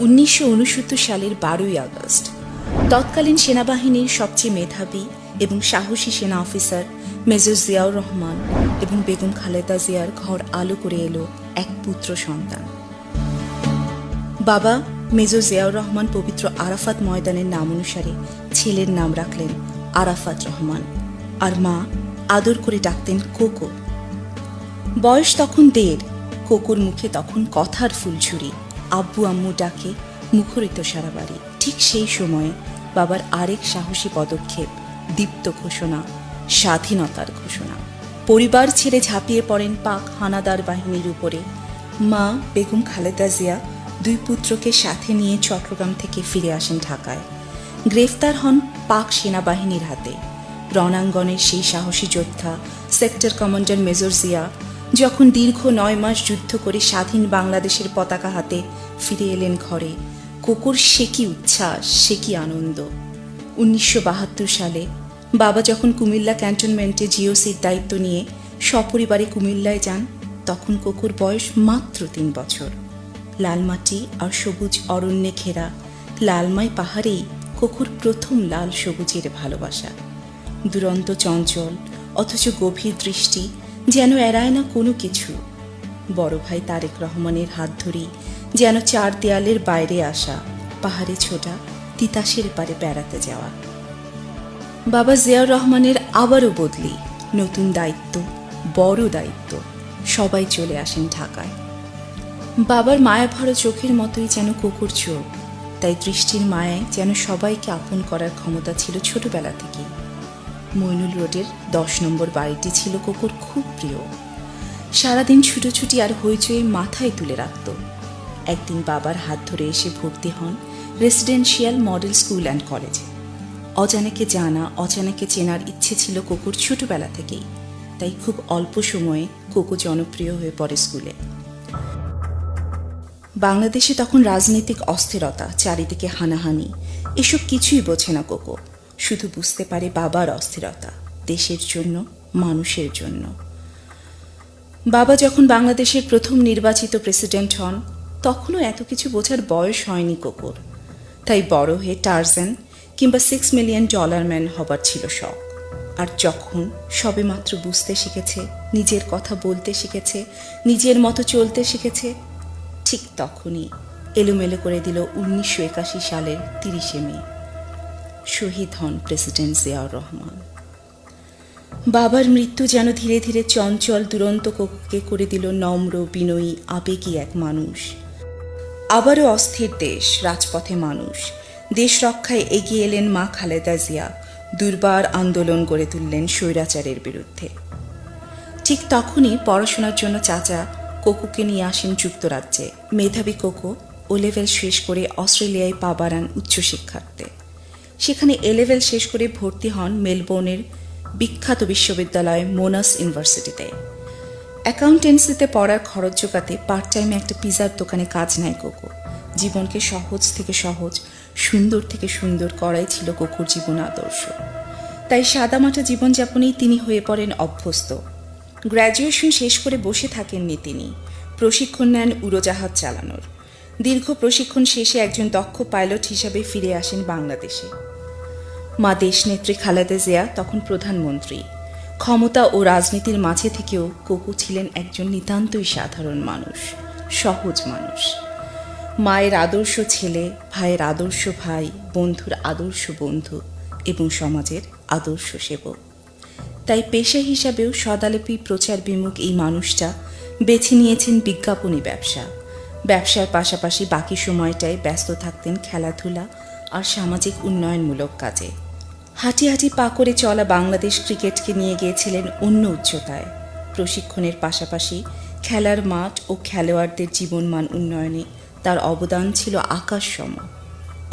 1969 সালের 12ই আগস্ট তৎকালীন সেনাবাহিনীর সবচেয়ে মেধাবী এবং সাহসী সেনা অফিসার মেজর জিয়াউর রহমান এবং বেগম খালেদা জিয়ার ঘর আলো করে এলো এক পুত্র সন্তান। বাবা মেজর জিয়াউর রহমান পবিত্র আরাফাত ময়দানের নাম অনুসারে ছেলের নাম রাখলেন আরাফাত রহমান, আর মা আদর করে ডাকতেন কোকো। বয়স তখন 1.5, কোকোর মুখে তখন কথার ফুলঝুরি, আব্বু আম্মু ডাকে মুখরিত সারা বাড়ি। ঠিক সেই সময়ে বাবার আরেক সাহসী পদক্ষেপ, দীপ্ত ঘোষণা, স্বাধীনতার ঘোষণা। পরিবার ছেড়ে ঝাঁপিয়ে পড়েন পাক হানাদার বাহিনীর উপরে। মা বেগম খালেদা জিয়া 2 পুত্রকে সাথে নিয়ে চট্টগ্রাম থেকে ফিরে আসেন ঢাকায়। গ্রেফতার হন পাক সেনাবাহিনীর হাতে। রণাঙ্গনের সেই সাহসী যোদ্ধা সেক্টর কমান্ডার মেজর জিয়া যখন দীর্ঘ 9 মাস যুদ্ধ করে স্বাধীন বাংলাদেশের পতাকা হাতে ফিরে এলেন ঘরে, কোকোর সে কি উচ্ছ্বাস, সে কি আনন্দ। 1972 সালে বাবা যখন কুমিল্লা ক্যান্টনমেন্টে জিওসির দায়িত্ব নিয়ে সপরিবারে কুমিল্লায় যান, তখন কোকোর বয়স মাত্র 3 বছর। লালমাটি আর সবুজ অরণ্যে ঘেরা লালমাই পাহাড়েই কোকোর প্রথম লাল সবুজের ভালোবাসা। দুরন্ত চঞ্চল অথচ গভীর দৃষ্টি, যেন এড়ায় না কোনো কিছু। বড় ভাই তারেক রহমানের হাত ধরেই যেন 4 দেয়ালের বাইরে আসা, পাহাড়ে ছোটা, তিতাসের পারে বেড়াতে যাওয়া। বাবা জিয়াউর রহমানের আবারও বদলি, নতুন দায়িত্ব, বড় দায়িত্ব। সবাই চলে আসেন ঢাকায়। বাবার মায়াভরা চোখের মতোই যেন কোকোর চোখ, তাই দৃষ্টির মায়ায় যেন সবাইকে আপন করার ক্ষমতা ছিল ছোটবেলা থেকেই। মইনুল রোডের 10 নম্বর বাড়িটি ছিল কোকোর খুব প্রিয়। সারাদিন ছুটোছুটি আর হইচই মাথায় তুলে রাখত। একদিন বাবার হাত ধরে এসে ভর্তি হন রেসিডেন্সিয়াল মডেল স্কুল অ্যান্ড কলেজে। অজানাকে জানা, অজানাকে চেনার ইচ্ছে ছিল কোকোর ছোটবেলা থেকেই, তাই খুব অল্প সময়ে কোকো জনপ্রিয় হয়ে পড়ে স্কুলে। বাংলাদেশে তখন রাজনৈতিক অস্থিরতা, চারিদিকে হানাহানি, এসব কিছুই বোঝে না কোকো। শুধু বুঝতে পারে বাবার অস্থিরতা, দেশের জন্য, মানুষের জন্য। বাবা যখন বাংলাদেশের প্রথম নির্বাচিত প্রেসিডেন্ট হন, তখনও এত কিছু বোঝার বয়স হয়নি কোকোর। তাই বড় হয়ে টার্জান কিংবা $6 মিলিয়ন ম্যান হবার ছিল শখ। আর যখন সবেমাত্র বুঝতে শিখেছে, নিজের কথা বলতে শিখেছে, নিজের মতো চলতে শিখেছে, ঠিক তখনই এলোমেলো করে দিল 1981 সালের 30 মে। শহীদ হন প্রেসিডেন্ট জিয়াউর রহমান। বাবার মৃত্যু যেন ধীরে ধীরে চঞ্চল দুরন্ত কোকোকে করে দিল নম্র, বিনয়ী, আবেগী এক মানুষ। আবারও অস্থির দেশ, রাজপথে মানুষ। দেশ রক্ষায় এগিয়ে এলেন মা খালেদা জিয়া, দুর্বার আন্দোলন গড়ে তুললেন স্বৈরাচারের বিরুদ্ধে। ঠিক তখনই পড়াশোনার জন্য চাচা কোকোকে নিয়ে আসেন যুক্তরাজ্যে। মেধাবী কোকো O-লেভেল শেষ করে অস্ট্রেলিয়ায় পা বাড়ান উচ্চশিক্ষার্থে। সেখানে A-লেভেল শেষ করে ভর্তি হন মেলবোর্নের বিখ্যাত বিশ্ববিদ্যালয় মোনাস ইউনিভার্সিটিতে। অ্যাকাউন্টেন্সিতে পড়ার খরচ জোগাতে পার্ট টাইমে একটা পিজার দোকানে কাজ নেয় কোকো। জীবনকে সহজ থেকে সহজ, সুন্দর থেকে সুন্দর করাই ছিল কোকোর জীবন আদর্শ। তাই সাদামাটা জীবনযাপনেই তিনি হয়ে পড়েন অভ্যস্ত। গ্র্যাজুয়েশন শেষ করে বসে থাকেননি তিনি, প্রশিক্ষণ নেন উড়োজাহাজ চালানোর। দীর্ঘ প্রশিক্ষণ শেষে একজন দক্ষ পাইলট হিসাবে ফিরে আসেন বাংলাদেশে। মা দেশনেত্রী খালেদা জিয়া তখন প্রধানমন্ত্রী। ক্ষমতা ও রাজনীতির মাঝে থেকেও কোকো ছিলেন একজন নিতান্তই সাধারণ মানুষ, সহজ মানুষ। মায়ের আদর্শ ছেলে, ভাইয়ের আদর্শ ভাই, বন্ধুর আদর্শ বন্ধু এবং সমাজের আদর্শ সেবক। তাই পেশা হিসাবেও সদালেপি প্রচার বিমুখ এই মানুষটা বেছে নিয়েছেন বিজ্ঞাপনী ব্যবসা। ব্যবসার পাশাপাশি বাকি সময়টায় ব্যস্ত থাকতেন খেলাধুলা আর সামাজিক উন্নয়নমূলক কাজে। হাঁটি হাঁটি পা করে চলা বাংলাদেশ ক্রিকেটকে নিয়ে গিয়েছিলেন অন্য উচ্চতায়। প্রশিক্ষণের পাশাপাশি খেলার মাঠ ও খেলোয়াড়দের জীবনমান উন্নয়নে তার অবদান ছিল আকাশসম।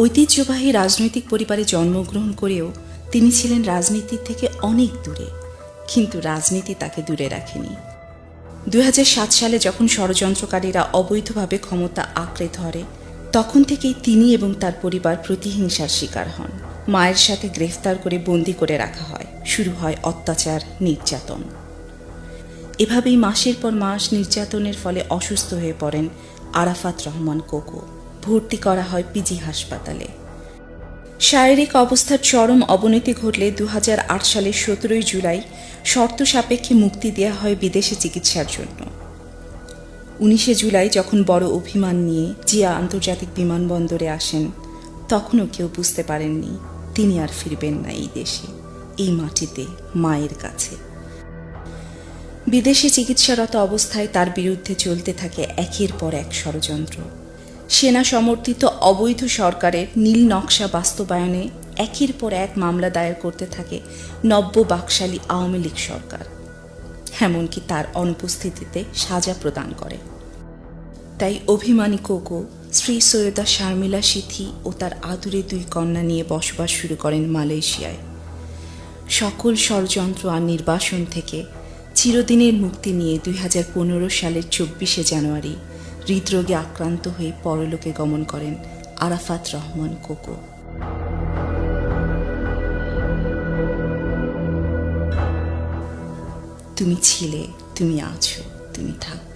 ঐতিহ্যবাহী রাজনৈতিক পরিবারে জন্মগ্রহণ করেও তিনি ছিলেন রাজনীতির থেকে অনেক দূরে, কিন্তু রাজনীতি তাকে দূরে রাখেনি। 2007 সালে যখন ষড়যন্ত্রকারীরা অবৈধভাবে ক্ষমতা আঁকড়ে ধরে, তখন থেকেই তিনি এবং তার পরিবার প্রতিহিংসার শিকার হন। মায়ের সাথে গ্রেফতার করে বন্দি করে রাখা হয়। শুরু হয় অত্যাচার, নির্যাতন। এভাবেই মাসের পর মাস নির্যাতনের ফলে অসুস্থ হয়ে পড়েন আরাফাত রহমান কোকো। ভর্তি করা হয় পিজি হাসপাতালে। শারীরিক অবস্থার চরম অবনতি ঘটলে 2008 সালের 17 জুলাই শর্ত সাপেক্ষে মুক্তি দেওয়া হয় বিদেশে চিকিৎসার জন্য। 19 জুলাই যখন বড় অভিমান নিয়ে জিয়া আন্তর্জাতিক বিমানবন্দরে আসেন, তখনও কেউ বুঝতে পারেননি তিনি আর ফিরবেন না এই দেশে, এই মাটিতে, মায়ের কাছে। বিদেশে চিকিৎসারত অবস্থায় তার বিরুদ্ধে চলতে থাকে একের পর এক ষড়যন্ত্র। সেনা সমর্থিত অবৈধ সরকারের নীল নকশা বাস্তবায়নে একের পর এক মামলা দায়ের করতে থাকে নব্য বাকশালী আওয়ামী লীগ সরকার, এমনকি তার অনুপস্থিতিতে সাজা প্রদান করে। তাই অভিমানী কোকো শ্রী সৈয়দা শারমিলা সিথি ও তার আদুরে 2 কন্যা নিয়ে বসবাস শুরু করেন মালয়েশিয়ায়। সকল ষড়যন্ত্র আর নির্বাসন থেকে চিরদিনের মুক্তি নিয়ে 2015 সালের 24 জানুয়ারি হৃদরোগে আক্রান্ত হয়ে পরলোকে গমন করেন আরাফাত রহমান কোকো। তুমি ছিলে, তুমি আছো, তুমি থাকবে।